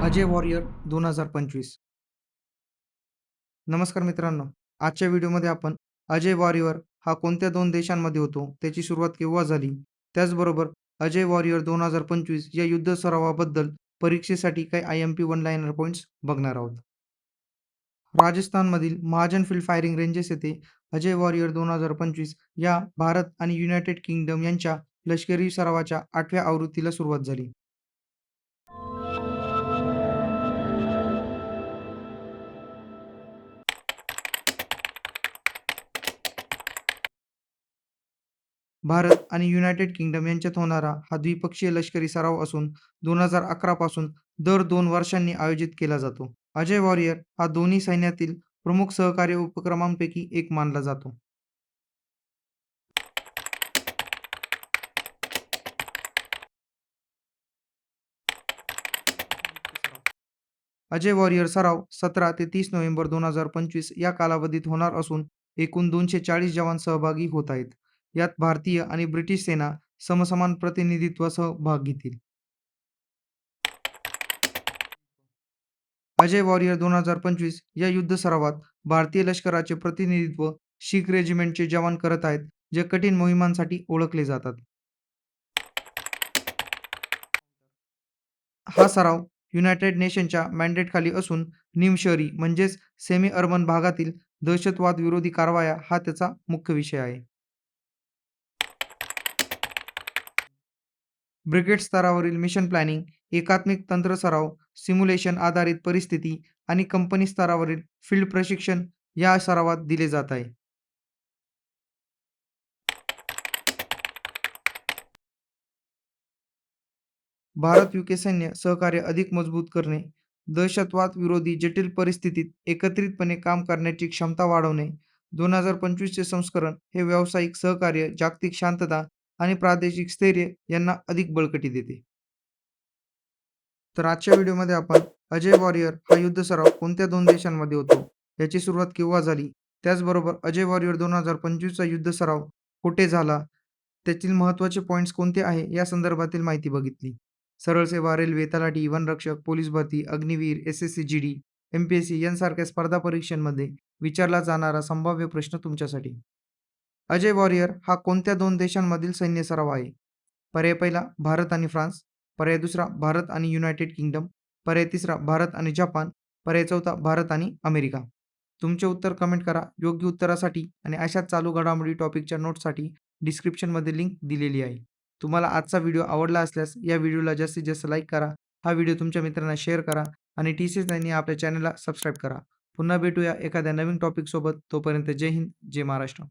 Ajay warrior 2025. नमस्कार मित्रांनो. आजच्या व्हिडिओमध्ये आपण अजय वॉरियर हा कोणत्या 2 देशांमध्ये होतो, त्याची सुरुवात केव्हा झाली, त्याचबरोबर अजय वॉरियर 2025 या युद्ध सरावाबद्दल परीक्षेसाठी काही IMP वन लाइनर पॉइंट्स बघणार आहोत. राजस्थानमधील महाजन फील्ड फायरिंग रेंजेस येथे अजय वॉरियर 2025 या भारत आणि युनायटेड किंगडम यांच्या लष्करी सरावाच्या 8व्या आवृत्तीला सुरुवात झाली. भारत आणि युनायटेड किंगडम यांच्यात होणारा हा द्विपक्षीय लष्करी सराव असून 2011 पासून दर 2 वर्षांनी आयोजित केला जातो. अजय वॉरियर हा दोन्ही सैन्यातील प्रमुख सहकार्य उपक्रमांपैकी एक मानला जातो. अजय वॉरियर सराव 17 ते 30 नोव्हेंबर 2025 या कालावधीत होणार असून एकूण 240 जवान सहभागी होत आहेत. यात भारतीय आणि ब्रिटिश सेना समसमान प्रतिनिधित्वासह भाग घेतील. अजय वॉरियर 2025 या युद्ध सरावात भारतीय लष्कराचे प्रतिनिधित्व शीख रेजिमेंटचे जवान करत आहेत, जे कठीण मोहिमांसाठी ओळखले जातात. हा सराव युनायटेड नेशनच्या मॅन्डेटखाली असून निमशहरी म्हणजेच सेमी अर्बन भागातील दहशतवाद विरोधी कारवाया हा त्याचा मुख्य विषय आहे. ब्रिगेड स्तरावरील मिशन प्लॅनिंग, एकात्मिक तंत्र सराव, सिम्युलेशन आधारित परिस्थिती आणि कंपनी स्तरावरील फील्ड प्रशिक्षण या सरावात दिले जात आहे. भारत-यूके सैन्य सहकार्य अधिक मजबूत करणे, दहशतवाद विरोधी जटिल परिस्थितीत एकत्रितपणे काम करण्याची क्षमता वाढवणे. 2025 चे संस्करण हे व्यावसायिक सहकार्य, जागतिक शांतता आणि प्रादेशिक स्थैर्य यांना अधिक बळकटी देते. तर आजच्या व्हिडिओमध्ये आपण अजय वॉरियर हा युद्ध सराव कोणत्या 2 देशांमध्ये होतो, याची सुरुवात केव्हा झाली, त्याचबरोबर अजय वॉरियर 2025 चा युद्ध सराव कुठे झाला, त्यातील महत्त्वाचे पॉइंट्स कोणते आहे, या संदर्भातील माहिती बघितली. सरळ सेवा, रेल्वे, तलाठी, वनरक्षक, पोलीस भरती, अग्निवीर, SSC GD, MPSC यांसारख्या स्पर्धा परीक्षांमध्ये विचारला जाणारा संभाव्य प्रश्न तुमच्यासाठी. अजय वॉरियर हा कोणत्या 2 देशांमधील सैन्य सराव आहे? पर्याय पहिला भारत आणि फ्रान्स, पर्याय दुसरा भारत आणि युनायटेड किंगडम, पर्याय तिसरा भारत आणि जपान, पर्याय चौथा भारत आणि अमेरिका. तुमचे उत्तर कमेंट करा. योग्य उत्तरासाठी आणि अशाच चालू घडामोडी टॉपिकच्या नोट्ससाठी डिस्क्रिप्शनमध्ये लिंक दिलेली आहे. तुम्हाला आजचा व्हिडिओ आवडला असल्यास या व्हिडिओला जास्तीत जास्त लाईक करा. हा व्हिडिओ तुमच्या मित्रांना शेअर करा आणि TCS या आपल्या चॅनलला सबस्क्राईब करा. पुन्हा भेटूया एखाद्या नवीन टॉपिकसोबत. तोपर्यंत जय हिंद, जय महाराष्ट्र.